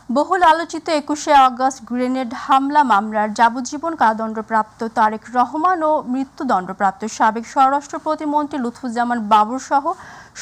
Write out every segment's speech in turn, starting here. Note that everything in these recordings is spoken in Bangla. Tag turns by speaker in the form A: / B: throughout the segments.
A: বহুল আলোচিত ২১শে আগস্ট গ্রেনেড হামলা মামলার যাবজ্জীবন কারাদণ্ডপ্রাপ্ত তারেক রহমান ও মৃত্যুদণ্ডপ্রাপ্ত সাবেক স্বরাষ্ট্র প্রতিমন্ত্রী লুৎফুজ্জামান বাবর সহ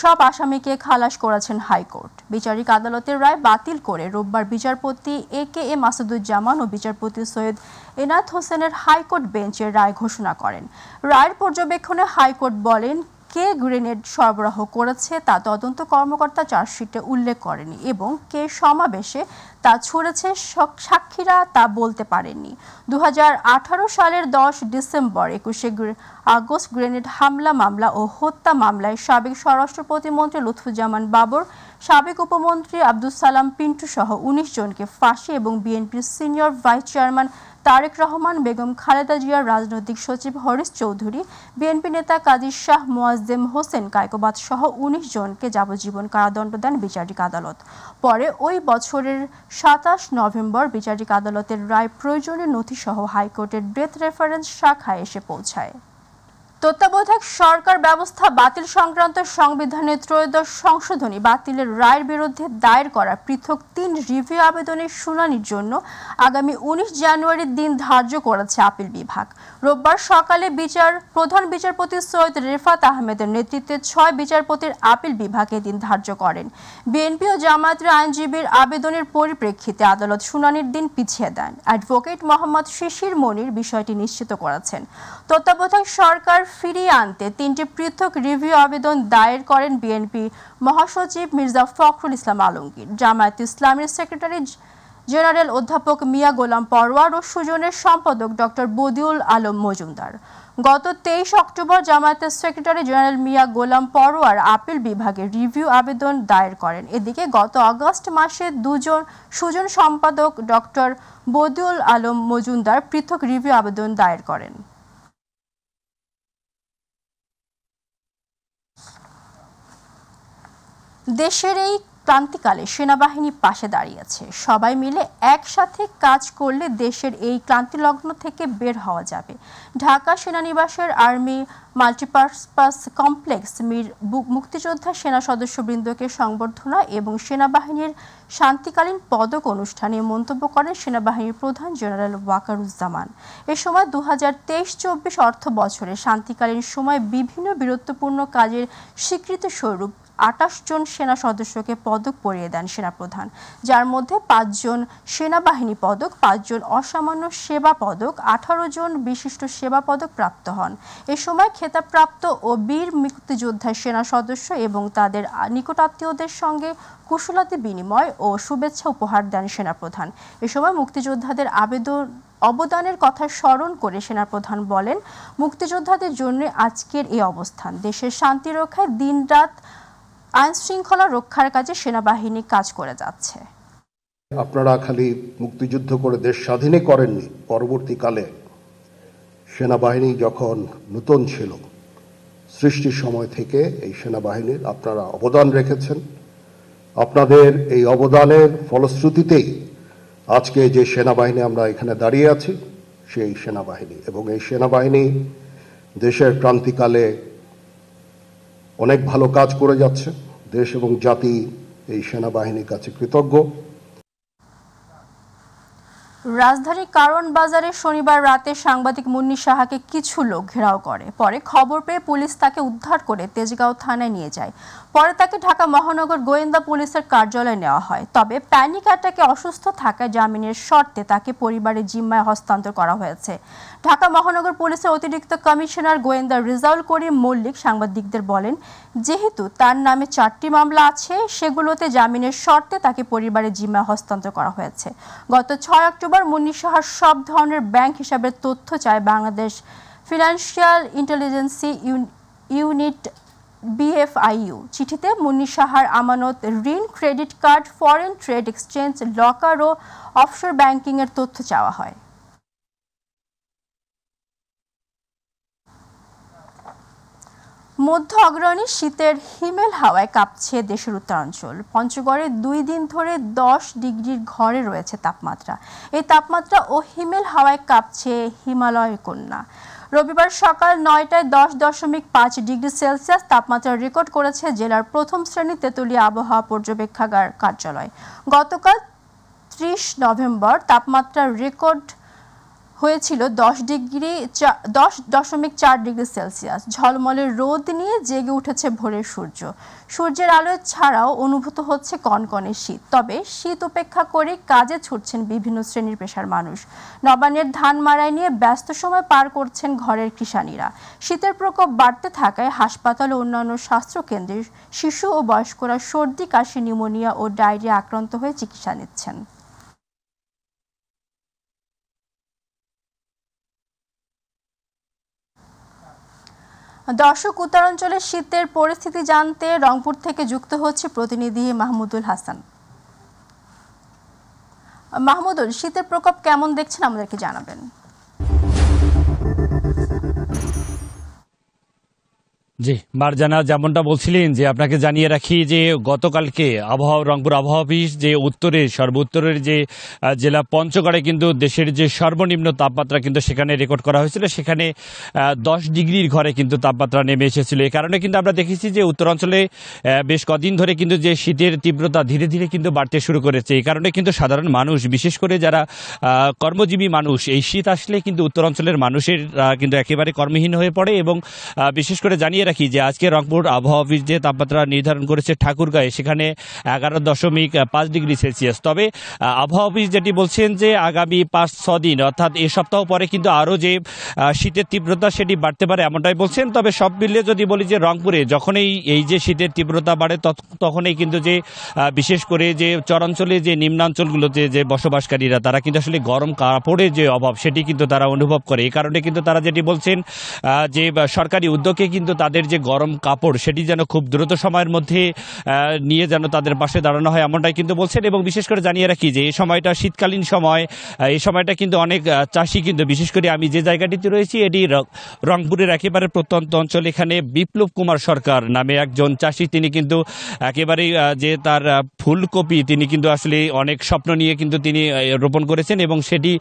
A: সব আসামিকে খালাস করেছেন হাইকোর্ট। বিচারিক আদালতের রায় বাতিল করে রোববার বিচারপতি AKM আসাদুজ্জামান ও বিচারপতি সৈয়দ এনায়েত হোসেনের হাইকোর্ট বেঞ্চের রায় ঘোষণা করেন। রায়ের পর্যবেক্ষণে হাইকোর্ট বলেন, কে গ্রেনেড সরবরাহ করেছে তা তদন্ত কর্মকর্তা চার্জশিটে উল্লেখ করেনি এবং কে সমাবেশে তা ছুড়েছে সাক্ষীরা তা বলতে পারেননি। ২০১৮ সালের ১০ ডিসেম্বর ২১শে আগস্ট গ্রেনেড হামলা মামলা ও হত্যা মামলায় সাবেক স্বরাষ্ট্র প্রতিমন্ত্রী লুৎফুজ্জামান বাবর, সাবেক উপমন্ত্রী আব্দুস সালাম পিন্টু সহ ১৯ জনকে ফাঁসি এবং বিএনপির senior vice chairman Tarique Rahman, Begum Khaleda জিয়ার রাজনৈতিক সচিব হরিশ চৌধুরী, বিএনপি নেতা কাজী শাহ মোয়াজ্জেম হোসেন কায়কোবাদ সহ ১৯ জনকে যাবজ্জীবন কারাদণ্ড দেন বিচারিক আদালত। পরে ওই বছরের ২৭ নভেম্বর বিচারিক আদালতের রায় প্রয়োজনীয় নথিসহ হাইকোর্টের ডেথ রেফারেন্স শাখায় এসে পৌঁছায়। তত্ত্বাবধায়ক সরকার ব্যবস্থা বাতিল সংক্রান্ত সংবিধানের 'ত্রয়োদশ সংশোধনী বাতিলের রায়ের বিরুদ্ধে দায়ের করা পৃথক ৩ রিভিউ আবেদনের শুনানির জন্য আগামী ১৯ জানুয়ারির দিন ধার্য করেছে আপিল বিভাগ। রোববার সকালে প্রধান বিচারপতি সৈয়দ রেফাত আহমেদের নেতৃত্বে ৬ বিচারপতির আপিল বিভাগ দিন ধার্য করেন। বিএনপি ও জামায়াতের আইনজীবীর আবেদনের পরিপ্রেক্ষিতে আদালত শুনানির দিন পিছিয়ে দেন। অ্যাডভোকেট মোহাম্মদ শিশির মনির বিষয়টি নিশ্চিত করেছেন। তত্ত্বাবধায়ক সরকার ফিরিয়ে আনতে ৩টি পৃথক রিভিউ আবেদন দায়ের করেন বিএনপি মহাসচিব মির্জা ফখরুল ইসলাম আলমগীর, জামায়াত ইসলামীর সেক্রেটারি জেনারেল অধ্যাপক মিয়া গোলাম পরোয়ার ও সুজনের সম্পাদক ডক্টর বদিউল আলম মজুমদার। গত ২৩ অক্টোবর জামায়াতের সেক্রেটারি জেনারেল মিয়া গোলাম পরোয়ার আপিল বিভাগে রিভিউ আবেদন দায়ের করেন। এদিকে গত আগস্ট মাসে সুজন সম্পাদক ডক্টর বদিউল আলম মজুমদার পৃথক রিভিউ আবেদন দায়ের করেন। দেশের এই ক্রান্তিকালে সেনাবাহিনী পাশে দাঁড়িয়েছে। সবাই মিলে একসাথে কাজ করলে দেশের এই ক্লান্তিলগ্ন থেকে বের হওয়া যাবে। ঢাকা সেনানিবাসের আর্মি মাল্টিপারপাস কমপ্লেক্স মুক্তিযোদ্ধা সেনা সদস্যবৃন্দকে সংবর্ধনা এবং সেনাবাহিনীর শান্তিকালীন পদক অনুষ্ঠানে মন্তব্য করেন সেনাবাহিনীর প্রধান জেনারেল ওয়াকারুজ্জামান। এ সময় ২০২৩-২৪ অর্থ বছরে শান্তিকালীন সময় বিভিন্ন বীরত্বপূর্ণ কাজের স্বীকৃতি স্বরূপ ২৮ জন সেনা সদস্যকে পদক পরিয়ে দেন সেনাপ্রধান, যার মধ্যে ৫ জন সেনাবাহিনী পদক, ৫ জন অসামান্য সেবা পদক, ১৮ জন বিশিষ্ট সেবা পদক প্রাপ্ত হন। এ সময় খেতাবপ্রাপ্ত ও বীর মুক্তিযোদ্ধা সেনা সদস্য এবং তাদের নিকটাত্মীয়দের সঙ্গে কুশলাতি বিনিময় ও শুভেচ্ছা উপহার দেন সেনাপ্রধান। এ সময় মুক্তিযোদ্ধাদের অবদানের কথা স্মরণ করে সেনাপ্রধান বলেন, মুক্তিযোদ্ধাদের জন্য আজকের এই অবস্থান। দেশের শান্তি রক্ষায় দিনরাত আইন শৃঙ্খলা রক্ষার কাজে সেনাবাহিনী কাজ করে যাচ্ছে।
B: আপনারা খালি মুক্তিযুদ্ধ করে দেশ স্বাধীনই করেননি, পরবর্তীকালে সেনাবাহিনী যখন নতুন ছিল, সৃষ্টির সময় থেকে এই সেনাবাহিনীর আপনারা অবদান রেখেছেন। আপনাদের এই অবদানের ফলশ্রুতিতেই আজকে যে সেনাবাহিনী আমরা এখানে দাঁড়িয়ে আছি, সেই সেনাবাহিনী, এবং এই সেনাবাহিনী দেশের ক্রান্তিকালে অনেক ভালো কাজ করে যাচ্ছে। দেশ এবং জাতি এই সেনাবাহিনীর কাছে কৃতজ্ঞ।
A: রাজধানীর কারওয়ান বাজারে শনিবার রাতে সাংবাদিক মুন্নী সাহাকে কিছু লোক ঘেরাও করে। পরে খবর পেয়ে পুলিশ তাকে উদ্ধার করে তেজগাঁও থানায় নিয়ে যায়। পরে তাকে ঢাকা মহানগর গোয়েন্দা পুলিশের কার্যালয়ে নেওয়া হয়। তবে প্যানিক অ্যাটাকে অসুস্থ থাকায় জামিনের শর্তে তাকে পরিবারের জিম্মায় হস্তান্তর করা হয়েছে। ঢাকা মহানগর পুলিশের অতিরিক্ত কমিশনার গোয়েন্দা রেজাউল করিম মল্লিক সাংবাদিকদের বলেন, যেহেতু তার নামে ৪টি মামলা আছে, সেগুলোতে জামিনের শর্তে তাকে পরিবারের জিম্মায় হস্তান্তর করা হয়েছে। গত ৬ অক্টোবর মুন্নী সাহার সব ধরনের ব্যাংক হিসাবের তথ্য চায় Bangladesh financial intelligence unit BFIU। চিঠিতে মুন্নী সাহার আমানত, ঋণ, credit card, foreign trade exchange, locker ও অফশোর ব্যাংকিংয়ের তথ্য চাওয়া হয়। মধ্য অগ্রণী শীতের হিমেল হাওয়ায় কাঁপছে দেশের উত্তরাঞ্চল। পঞ্চগড়ে ২ দিন ধরে ১০ ডিগ্রির ঘরে রয়েছে তাপমাত্রা। এই তাপমাত্রা ও হিমেল হাওয়ায় কাঁপছে হিমালয় কন্যা। রবিবার সকাল ৯টায় ১০.৫ ডিগ্রি সেলসিয়াস তাপমাত্রা রেকর্ড করেছে জেলার প্রথম শ্রেণীর তেঁতুলিয়া আবহাওয়া পর্যবেক্ষাগার কার্যালয়। গতকাল 30 নভেম্বর তাপমাত্রা রেকর্ড হয়েছিল 10.4 ডিগ্রি সেলসিয়াস। ঝলমলে রোদ নিয়ে জেগে উঠেছে ভোরের সূর্য। সূর্যের আলো ছাড়াও অনুভূত হচ্ছে কনকনে শীত। তবে শীত উপেক্ষা করে কাজে ছুটছেন বিভিন্ন শ্রেণীর পেশার মানুষ। নবান্নের ধান মাড়াই নিয়ে ব্যস্ত সময় পার করছেন ঘরের কৃষানীরা। শীতের প্রকোপ বাড়তে থাকায় হাসপাতাল ও অন্যান্য স্বাস্থ্যকেন্দ্রে শিশু ও বয়স্করা সর্দি, কাশি, নিউমোনিয়া ও ডায়রিয়া আক্রান্ত হয়ে চিকিৎসা নিচ্ছেন। দর্শক, উত্তরাঞ্চলের শীতের পরিস্থিতি জানতে রংপুর থেকে যুক্ত হচ্ছে প্রতিনিধি মাহমুদুল হাসান। মাহমুদুল, শীতের প্রকোপ কেমন দেখছেন আমাদেরকে জানাবেন।
C: জি মারজানা, যেমনটা বলছিলেন যে আপনাকে জানিয়ে রাখি যে গতকালকে রংপুর আবহাওয়া অফিস যে সর্বোত্তরের যে জেলা পঞ্চগড়ে কিন্তু দেশের যে সর্বনিম্ন তাপমাত্রা কিন্তু সেখানে রেকর্ড করা হয়েছিল। সেখানে 10 ডিগ্রির ঘরে কিন্তু তাপমাত্রা নেমে এসেছিল। এই কারণে কিন্তু আমরা দেখেছি যে উত্তরাঞ্চলে বেশ কদিন ধরে কিন্তু যে শীতের তীব্রতা ধীরে ধীরে কিন্তু বাড়তে শুরু করেছে। এই কারণে কিন্তু সাধারণ মানুষ, বিশেষ করে যারা কর্মজীবী মানুষ, এই শীত আসলে কিন্তু উত্তরাঞ্চলের মানুষের কিন্তু একেবারে কর্মহীন হয়ে পড়ে। এবং বিশেষ করে জানিয়ে রাখি যে আজকে রংপুর আবহাওয়া অফিস যে তাপমাত্রা নির্ধারণ করেছে ঠাকুরগাঁয়ে, সেখানে 11.5 ডিগ্রি সেলসিয়াস। তবে আবহাওয়া অফিস যেটি বলছেন যে আগামী 5-6 দিন অর্থাৎ এ সপ্তাহ পরে কিন্তু আরও যে শীতের তীব্রতা সেটি বাড়তে পারে এমনটাই বলছেন। তবে সব মিলিয়ে যদি বলি যে রংপুরে যখনই এই যে শীতের তীব্রতা বাড়ে তখনই কিন্তু যে বিশেষ করে যে চরাঞ্চলে যে নিম্নাঞ্চলগুলোতে যে বসবাসকারীরা তারা কিন্তু আসলে গরম কাপড়ের যে অভাব সেটি কিন্তু তারা অনুভব করে। এই কারণে কিন্তু তারা যেটি বলছেন যে সরকারি উদ্যোগে কিন্তু তাদের যে গরম কাপড় সেটি যেন খুব দ্রুত সময়ের মধ্যে নিয়ে যেন তাদের পাশে দাঁড়ানো হয় এমনটাই কিন্তু বলছেন। এবং বিশেষ করে জানিয়ে রাখি যে এই সময়টা শীতকালীন সময়, এই সময়টা কিন্তু অনেক চাষি কিন্তু, বিশেষ করে আমি যে জায়গাটিতে রয়েছি এটি রংপুরের একেবারে প্রত্যন্ত অঞ্চল। এখানে বিপ্লব কুমার সরকার নামে একজন চাষি, তিনি কিন্তু একেবারেই যে তার ফুলকপি তিনি কিন্তু আসলে অনেক স্বপ্ন নিয়ে কিন্তু তিনি রোপণ করেছেন এবং সেটি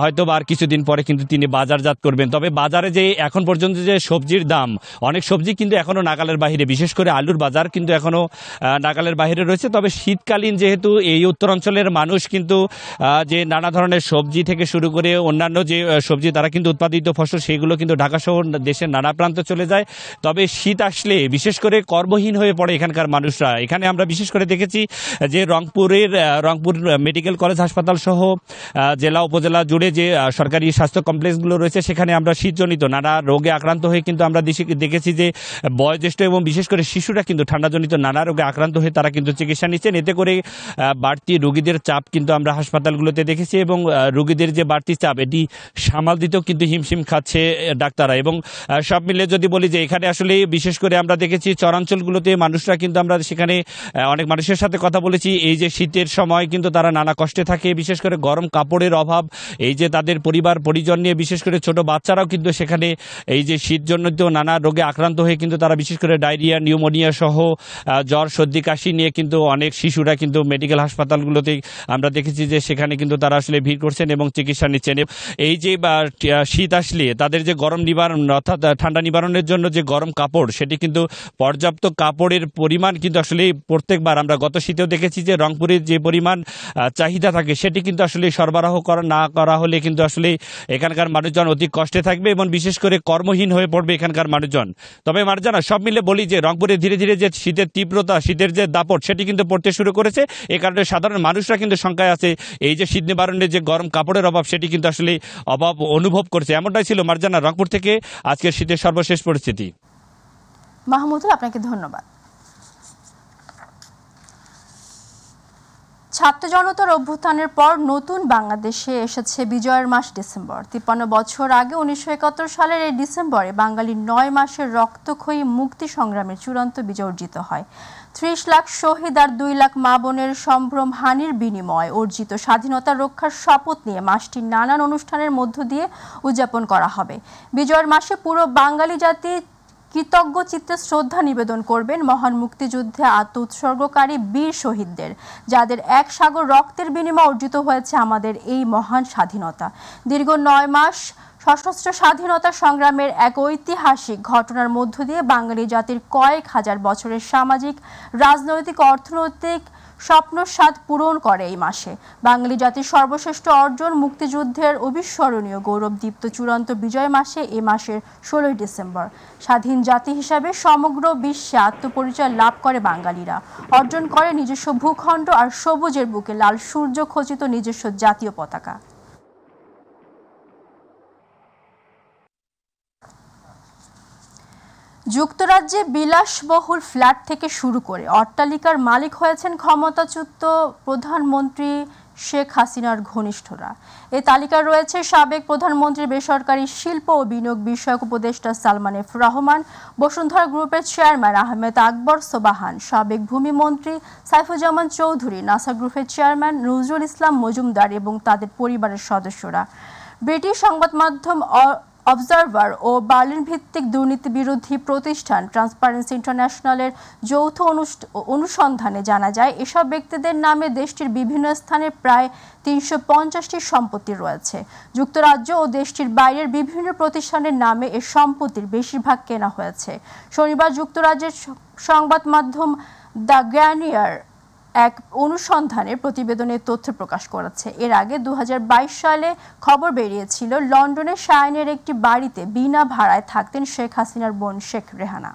C: হয়তো আর কিছুদিন পরে কিন্তু তিনি বাজারজাত করবেন। তবে বাজারে যে এখন পর্যন্ত যে সবজির দাম, অনেক সবজি কিন্তু এখনও নাগালের বাইরে, বিশেষ করে আলুর বাজার কিন্তু এখনও নাগালের বাইরে রয়েছে। তবে শীতকালীন যেহেতু এই উত্তরাঞ্চলের মানুষ কিন্তু যে নানা ধরনের সবজি থেকে শুরু করে অন্যান্য যে সবজি তারা কিন্তু উৎপাদিত ফসল সেগুলো কিন্তু ঢাকা সহ দেশের নানা প্রান্তে চলে যায়। তবে শীত আসলে বিশেষ করে কর্মহীন হয়ে পড়ে এখানকার মানুষরা। এখানে আমরা বিশেষ করে দেখেছি যে রংপুর মেডিকেল কলেজ হাসপাতাল সহ জেলা উপজেলা জুড়ে যে সরকারি স্বাস্থ্য কমপ্লেক্সগুলো রয়েছে সেখানে আমরা শীতজনিত নানা রোগে আক্রান্ত হয়ে কিন্তু আমরা দেখেছি যে বয়োজ্যেষ্ঠ এবং বিশেষ করে শিশুরা কিন্তু ঠান্ডাজনিত নানা রোগে আক্রান্ত হয়ে তারা কিন্তু চিকিৎসা নিচ্ছেন। এতে করে বাড়তি রোগীদের চাপ কিন্তু আমরা হাসপাতালগুলোতে দেখেছি এবং রোগীদের যে বাড়তি চাপ এটি সামাল দিতেও কিন্তু হিমশিম খাচ্ছে ডাক্তাররা। এবং সব মিলে যদি বলি যে এখানে আসলে বিশেষ করে আমরা দেখেছি চরাঞ্চলগুলোতে মানুষরা কিন্তু, আমরা সেখানে অনেক মানুষের সাথে কথা বলেছি, এই যে শীতের সময় কিন্তু তারা নানা কষ্টে থাকে, বিশেষ করে গরম কাপড়ের অভাব, এই যে তাদের পরিবার পরিজন নিয়ে বিশেষ করে ছোট বাচ্চারাও কিন্তু সেখানে এই যে শীতজনিত নানা রোগে আক্রান্ত হয়ে কিন্তু তারা বিশেষ করে ডায়রিয়া, নিউমোনিয়া সহ জ্বর, সর্দি, কাশি নিয়ে কিন্তু অনেক শিশুরা কিন্তু মেডিকেল হাসপাতালগুলোতে আমরা দেখেছি যে সেখানে কিন্তু তারা আসলে ভিড় করছেন এবং চিকিৎসা নিচ্ছেন। এই যে শীত আসলে তাদের যে গরম নিবারণ অর্থাৎ ঠান্ডা নিবারণের জন্য যে গরম কাপড় সেটি কিন্তু পর্যাপ্ত কাপড়ের পরিমাণ কিন্তু আসলে প্রত্যেকবার আমরা গত শীতেও দেখেছি যে রংপুরের যে পরিমাণ চাহিদা থাকে সেটি কিন্তু আসলে সরবরাহ না করা হলে কিন্তু আসলে এখানকার মানুষজন অতি কষ্টে থাকবে এবং বিশেষ করে কর্মহীন হয়ে পড়বে এখানকার মানুষজন। তবে মারজানা, সব মিলে বলি যে রংপুরে ধীরে ধীরে যে শীতের তীব্রতা, শীতের যে দাপট সেটি কিন্তু পড়তে শুরু করেছে। এই কারণে সাধারণ মানুষরা কিন্তু শঙ্কায় আছে, এই যে শীত নিবারণের যে গরম কাপড়ের অভাব সেটি কিন্তু আসলে অভাব অনুভব করছে। এমনটাই ছিল মারজানা রংপুর থেকে আজকের শীতের সর্বশেষ পরিস্থিতি।
A: মাহমুদুল, আপনাকে ধন্যবাদ। ছাত্র জনতার অভ্যুত্থানের পর নতুন বাংলাদেশে এসেছে বিজয়ের মাস ডিসেম্বর। 53 বছর আগে 1971 সালের এই ডিসেম্বরে বাঙালির 9 মাসের রক্তক্ষয়ী মুক্তি সংগ্রামের চূড়ান্ত বিজয় অর্জিত হয়। 30 লাখ শহীদ আর 2 লাখ মা বোনের সম্ভ্রম হানির বিনিময়ে অর্জিত স্বাধীনতা রক্ষার শপথ নিয়ে মাসটি নানান অনুষ্ঠানের মধ্য দিয়ে উদযাপন করা হবে। বিজয়ের মাসে পুরো বাঙালি জাতি কৃতজ্ঞ চিত্তে শ্রদ্ধা নিবেদন করবেন মহান মুক্তিযুদ্ধে আত্ম উৎসর্গকারী বীর শহীদদের, যাদের এক সাগর রক্তের বিনিময়ে অর্জিত হয়েছে আমাদের এই মহান স্বাধীনতা। দীর্ঘ 9 মাস সশস্ত্র স্বাধীনতা সংগ্রামের এক ঐতিহাসিক ঘটনার মধ্য দিয়ে বাঙালি জাতির কয়েক হাজার বছরের সামাজিক, রাজনৈতিক, অর্থনৈতিক স্বপ্ন স্বাদ পূরণ করে এই মাসে। বাঙালি জাতির সর্বশ্রেষ্ঠ অর্জন মুক্তিযুদ্ধের অবিস্মরণীয় গৌরবদীপ্ত চূড়ান্ত বিজয় মাসে এ মাসের 16 ডিসেম্বর স্বাধীন জাতি হিসাবে সমগ্র বিশ্বে আত্মপরিচয় লাভ করে বাঙালিরা, অর্জন করে নিজস্ব ভূখণ্ড আর সবুজের বুকে লাল সূর্য খচিত নিজস্ব জাতীয় পতাকা। যুক্তরাজ্যে বিলাসবহুল ফ্ল্যাট থেকে শুরু করে অট্টালিকার মালিক হয়েছেন ক্ষমতাচ্যুত প্রধানমন্ত্রী শেখ হাসিনার ঘনিষ্ঠরা। এই তালিকায় রয়েছে সাবেক প্রধানমন্ত্রীর বেসরকারি শিল্প ও বিনিয়োগ বিষয়ক উপদেষ্টা সালমান এফ রহমান, বসুন্ধরা গ্রুপের চেয়ারম্যান আহমেদ আকবর সোবাহান, সাবেক ভূমিমন্ত্রী সাইফুজ্জামান চৌধুরী, নাসা গ্রুপের চেয়ারম্যান নজরুল ইসলাম মজুমদার এবং তাদের পরিবারের সদস্যরা। ব্রিটিশ সংবাদ মাধ্যম অবজারভার ও বার্লিন ভিত্তিক দুর্নীতি বিরোধী প্রতিষ্ঠান ট্রান্সপারেন্সি ইন্টারন্যাশনালের যৌথ অনুসন্ধানে জানা যায় এসব ব্যক্তিদের নামে দেশটির বিভিন্ন স্থানে প্রায় 350টি সম্পত্তি রয়েছে। যুক্তরাজ্য ও দেশটির বাইরের বিভিন্ন প্রতিষ্ঠানের নামে এ সম্পত্তির বেশিরভাগ কেনা হয়েছে। শনিবার যুক্তরাজ্যের সংবাদ মাধ্যম দ্য গার্ডিয়ান এক অনুসন্ধানের প্রতিবেদনে তথ্য প্রকাশ করেছে। এর আগে 2022 সালে খবর বেরিয়েছিল লন্ডনের শাইনের একটি বাড়িতে বিনা ভাড়ায় থাকতেন শেখ হাসিনার বোন শেখ রেহানা।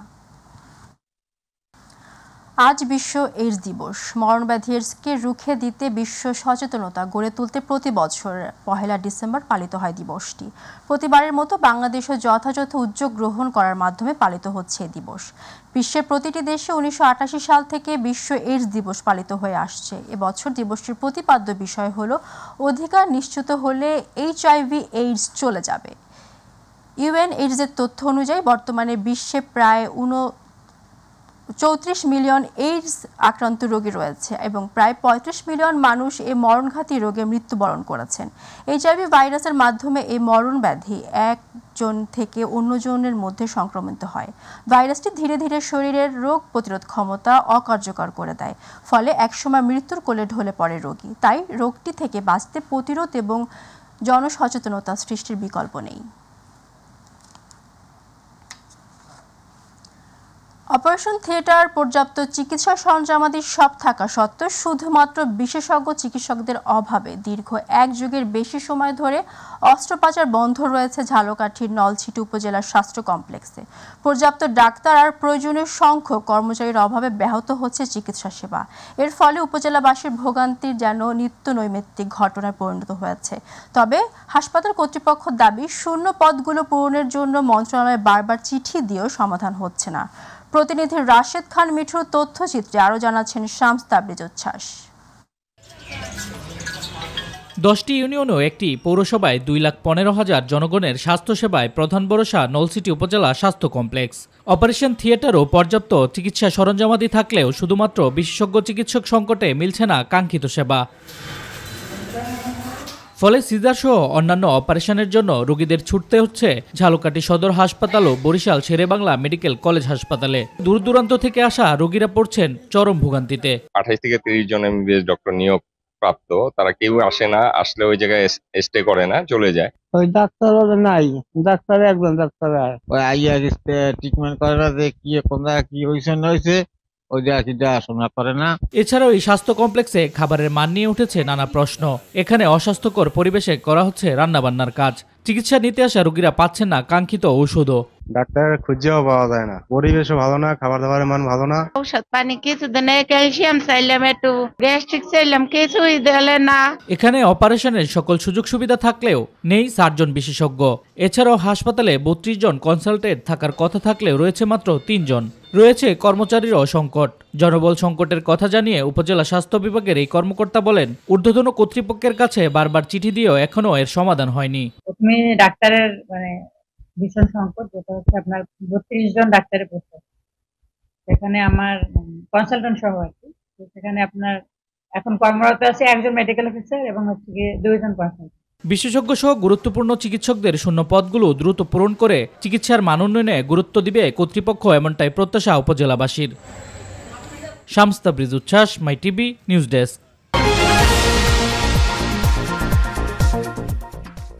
A: আজ বিশ্ব এইডস দিবস। মরণব্যাধি এইডসকে রুখে দিতে বিশ্ব সচেতনতা গড়ে তুলতে প্রতি বছর 1 ডিসেম্বর পালিত হয় দিবসটি। প্রতিবারের মতো বাংলাদেশও যথাযথ উদ্যোগ গ্রহণ করার মাধ্যমে পালিত হচ্ছে এই দিবস। বিশ্বের প্রতিটি দেশে 1988 সাল থেকে বিশ্ব এইডস দিবস পালিত হয়ে আসছে। এবছর দিবসটির প্রতিপাদ্য বিষয় হলো অধিকার নিশ্চিত হলে এইচআইভি এইডস চলে যাবে। ইউএন এইডসের তথ্য অনুযায়ী বর্তমানে বিশ্বে প্রায় 34 মিলিয়ন এইডস আক্রান্ত রোগী রয়েছে এবং প্রায় 35 মিলিয়ন মানুষ এই মরণঘাতী রোগে মৃত্যুবরণ করেছেন। এইচআইভি ভাইরাসের মাধ্যমে এই মরণ ব্যাধি একজন থেকে অন্যজনের মধ্যে সংক্রমিত হয়। ভাইরাসটি ধীরে ধীরে শরীরের রোগ প্রতিরোধ ক্ষমতা অকার্যকর করে দেয়, ফলে একসময় মৃত্যুর কোলে ঢলে পড়ে রোগী। তাই রোগটি থেকে বাঁচতে প্রতিরোধ এবং জনসচেতনতা সৃষ্টির বিকল্প নেই। অপারেশন থিয়েটার পর্যাপ্ত চিকিৎসা সরঞ্জামাদি সব থাকা সত্ত্বেও শুধুমাত্র বিশেষজ্ঞ চিকিৎসকদের অভাবে দীর্ঘ 1 যুগের বেশি সময় ধরে অস্ত্রোপচার বন্ধ রয়েছে ঝালকাঠির নলছিটি উপজেলার স্বাস্থ্য কমপ্লেক্সে। পর্যাপ্ত ডাক্তার আর প্রয়োজনীয় সংখ্যক কর্মচারীর অভাবে ব্যাহত হচ্ছে চিকিৎসা সেবা। এর ফলে উপজেলাবাসীর ভোগান্তির যেন নিত্য নৈমিত্তিক ঘটনায় পরিণত হয়েছে। তবে হাসপাতাল কর্তৃপক্ষের দাবি শূন্য পদগুলো পূরণের জন্য মন্ত্রণালয়ে বারবার চিঠি দিয়েও সমাধান হচ্ছে না। প্রতিনিধি রাশেদ খান মিঠুর তথ্যচিত্রে আরও জানাচ্ছেন শামস তাবরিজ উচ্ছ্বাস।
D: 10টি ইউনিয়ন ও একটি পৌরসভায় 2,15,000 জনগণের স্বাস্থ্যসেবায় প্রধান ভরসা নলছিটি উপজেলা স্বাস্থ্য কমপ্লেক্স। অপারেশন থিয়েটার ও পর্যাপ্ত চিকিৎসা সরঞ্জামাদি থাকলেও শুধুমাত্র বিশেষজ্ঞ চিকিৎসক সংকটে মিলছে না কাঙ্ক্ষিত সেবা। ফলে সিজার সহ অন্যান্য অপারেশনের জন্য রোগীদের ছুটতে হচ্ছে ঝালকাঠি সদর হাসপাতাল ও বরিশাল শেরেবাংলা মেডিকেল কলেজ হাসপাতালে। দূর দূরান্ত থেকে আসা রোগীরা পড়ছেন চরম ভোগান্তিতে।
E: 28 থেকে 30 জন এমবিবিএস ডক্টর নিয়োগ প্রাপ্ত, তারা কেউ আসে না, আসলে ওই জায়গায় স্টে করে না, চলে যায়।
F: ওই ডাক্তার নাই, ডাক্তার একজন ডাক্তার ওই আইয়া গেছে ট্রিটমেন্ট করে না, যে কি কোন জায়গায় কি হয়েছে না হয়েছে
D: এছাড়াও এই স্বাস্থ্য কমপ্লেক্সে খাবারের মান নিয়ে উঠেছে নানা প্রশ্ন। এখানে অস্বাস্থ্যকর পরিবেশে করা হচ্ছে রান্নাবান্নার কাজ। চিকিৎসা নিতে আসা রোগীরা পাচ্ছেন না কাঙ্ক্ষিত ঔষধও।
G: ডাক্তার খুঁজেও পাওয়া যায় না, পরিবেশও ভালো না, খাবার দাবারের মান ভালো না।
H: ঔষধ পানি কিছু দেন, ক্যালসিয়াম চাইলাম, একটু গ্যাস্ট্রিক চাইলাম, কিছুই দিলে না।
D: এখানে অপারেশনের সকল সুযোগ সুবিধা থাকলেও নেই সার্জন বিশেষজ্ঞ। এছাড়াও হাসপাতালে 32 জন কনসালটেন্ট থাকার কথা থাকলেও রয়েছে মাত্র 3 জন। রয়েছে কর্মচারীরও সংকট। জনবল সংকটের কথা জানিয়ে উপজেলা স্বাস্থ্য বিভাগের এই কর্মকর্তা বলেন, ঊর্ধ্বতন কর্তৃপক্ষের কাছে বারবার চিঠি দিয়েও এখনো এর সমাধান হয়নি।
I: প্রথমে ডাক্তারের ভীষণ সংকট, যেটা হচ্ছে আপনার 32 জন ডাক্তারের পোস্ট, সেখানে আমার কনসালটেন্ট সহ আর কি। সেখানে আপনার এখন কর্মরত আছে একজন মেডিকেল অফিসার এবং হচ্ছে 2 জন কনসালটেন্ট।
D: বিশেষজ্ঞ সহ গুরুত্বপূর্ণ চিকিৎসকদের শূন্য পদগুলো দ্রুত পূরণ করে চিকিৎসার মান উন্নয়নে গুরুত্ব দিবে কর্তৃপক্ষ, এমনটাই প্রত্যাশা উপজেলাবাসীর। শামস তাবরিজ উচ্ছ্বাস, মাই টিভি নিউজ ডেস্ক।